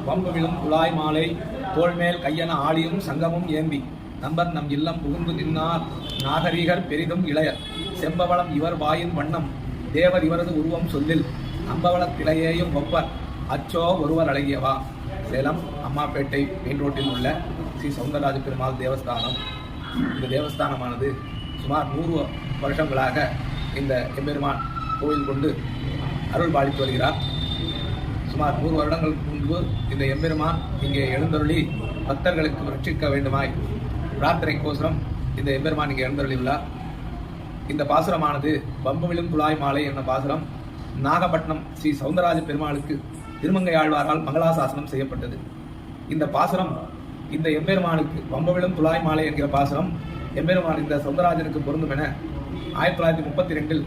வம்புவிலும் குழாய் மாலை தோள்மேல் கையன ஆளியும் சங்கமும் ஏந்தி நம்பர் நம் இல்லம் புகுந்து நின்னார் நாகரீகர் பெரிதும் இளையர் செம்பவளம் இவர் வாயின் வண்ணம் தேவர் இவரது உருவம் சொல்லில் அம்பவளத்திலேயும் ஒப்பர் அச்சோ ஒருவர் அழகியவா. சேலம் அம்மாப்பேட்டை மெயின் ரோட்டில் உள்ள ஸ்ரீ சௌந்தரராஜ பெருமாள் தேவஸ்தானம். இந்த தேவஸ்தானமானது சுமார் 100 வருஷங்களாக இந்த எம்பெருமான் கோவில் கொண்டு அருள் பாலித்து வருகிறார். சுமார் 100 வருடங்களுக்கு முன்பு இந்த எம்பெருமான் இங்கே எழுந்தருளி பக்தர்களுக்கு ரட்சிக்க வேண்டுமாய் பிரார்த்தனைக்கோசரம் இந்த எம்பெருமான் இங்கே எழுந்தருளியுள்ளார். இந்த பாசுரமானது வம்புவிலும் குழாய் மாலை என்ற பாசுரம் நாகப்பட்டினம் ஸ்ரீ சௌந்தரராஜ பெருமாளுக்கு திருமங்கை ஆழ்வாரால் மங்களாசாசனம் செய்யப்பட்டது. இந்த பாசுரம் இந்த எம்பெருமானுக்கு வம்புவிலும் துழாய் மாலை என்கிற பாசுரம் எம்பெருமான் இந்த சௌந்தரராஜனுக்கு பொருந்தும் என 1932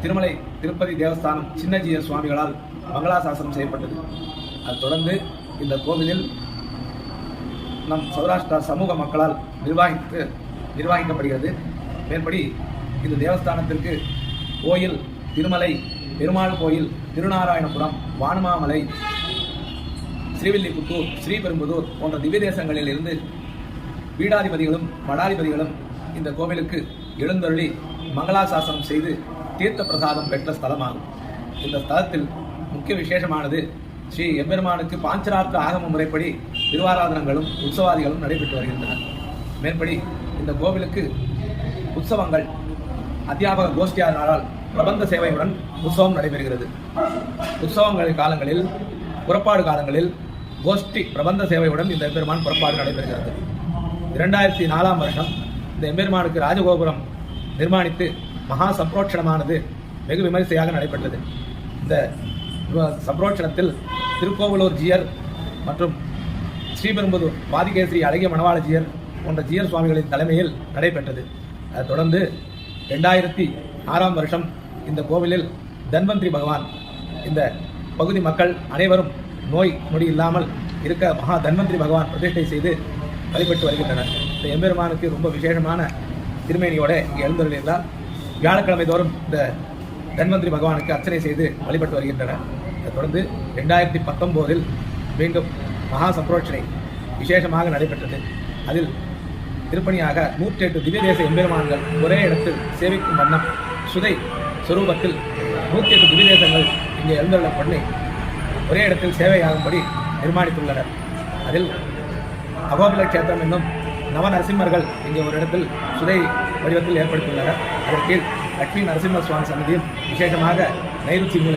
திருமலை திருப்பதி தேவஸ்தானம் சின்னஜீயர் சுவாமிகளால் மங்களாசாசனம் செய்யப்பட்டது. அது தொடர்ந்து இந்த கோவிலில் நம் சௌராஷ்டிரா சமூக மக்களால் நிர்வாகிக்கப்படுகிறது. மேற்படி இந்த தேவஸ்தானத்திற்கு கோயில் திருமலை பெருமாள் கோயில், திருநாராயணபுரம், வானுமாமலை, ஸ்ரீவில்லிபுத்தூர், ஸ்ரீபெரும்புதூர் போன்ற திவ்ய தேசங்களில் இருந்து பீடாதிபதிகளும் மடாதிபதிகளும் இந்த கோவிலுக்கு எழுந்தருளி மங்களாசாசனம் செய்து தீர்த்த பிரசாதம் பெற்ற ஸ்தலமாகும். இந்த ஸ்தலத்தில் முக்கிய விசேஷமானது ஸ்ரீ எம்பெருமானுக்கு பாஞ்சரார்த்த ஆகம முறைப்படி திருவாராதனங்களும் உற்சவாதிகளும் நடைபெற்று வருகின்றன. மேற்படி இந்த கோவிலுக்கு உற்சவங்கள் அத்தியாபக கோஷ்டியாரால் பிரபந்த சேவையுடன் உற்சவம் நடைபெறுகிறது. உற்சவங்கள் காலங்களில் புறப்பாடு காலங்களில் கோஷ்டி பிரபந்த சேவையுடன் இந்த எம்பெருமான் புறப்பாடு நடைபெறுகிறது. 2004ஆம் வருஷம் இந்த எம்பெருமானுக்கு ராஜகோபுரம் நிர்மாணித்து மகா சப்ரோட்சணமானது வெகு விமரிசையாக நடைபெற்றது. இந்த சப்ரோட்சணத்தில் திருக்கோவலூர் ஜீயர் மற்றும் ஸ்ரீபெரும்புதூர் பாதிகேஸ்ரீ அழகிய மணவாளஜியர் போன்ற ஜீயர் சுவாமிகளின் தலைமையில் நடைபெற்றது. அதைத் தொடர்ந்து 2006ஆம் வருஷம் இந்த கோவிலில் தன்வந்திரி பகவான் இந்த பகுதி மக்கள் அனைவரும் நோய் நொடி இல்லாமல் இருக்க மகா தன்வந்திரி பகவான் பிரதிஷ்டை செய்து வழிபட்டு வருகின்றனர். இந்த எம்பெருமானுக்கு ரொம்ப விசேஷமான திருமேனியோட இங்கே எழுந்தருளியிருந்தால் வியாழக்கிழமை தோறும் இந்த தன்வந்திரி பகவானுக்கு அர்ச்சனை செய்து வழிபட்டு வருகின்றனர். அதைத் தொடர்ந்து 2019இல் மீண்டும் மகா சப்ரோட்சணை விசேஷமாக நடைபெற்றது. அதில் திருப்பணியாக 108 திவ்ய தேச எம்பெருமான்கள் ஒரே இடத்தில் சேவிக்கும் வண்ணம் சுதை சுரூபத்தில் 108 திவ்ய தேசங்கள் இங்கே எழுந்தருள பண்ணி ஒரே இடத்தில் சேவையாகும்படி நிர்மாணித்துள்ளனர். அதில் அகோபில கஷேத்திரம் என்னும் நவநரசிம்மர்கள் இங்கே ஒரு இடத்தில் சுதை வடிவத்தில் ஏற்படுத்தியுள்ளனர். அதற்கு கீழ் லட்சுமி நரசிம்ம சுவாமி சன்னதியும் விசேஷமாக நைருச்சி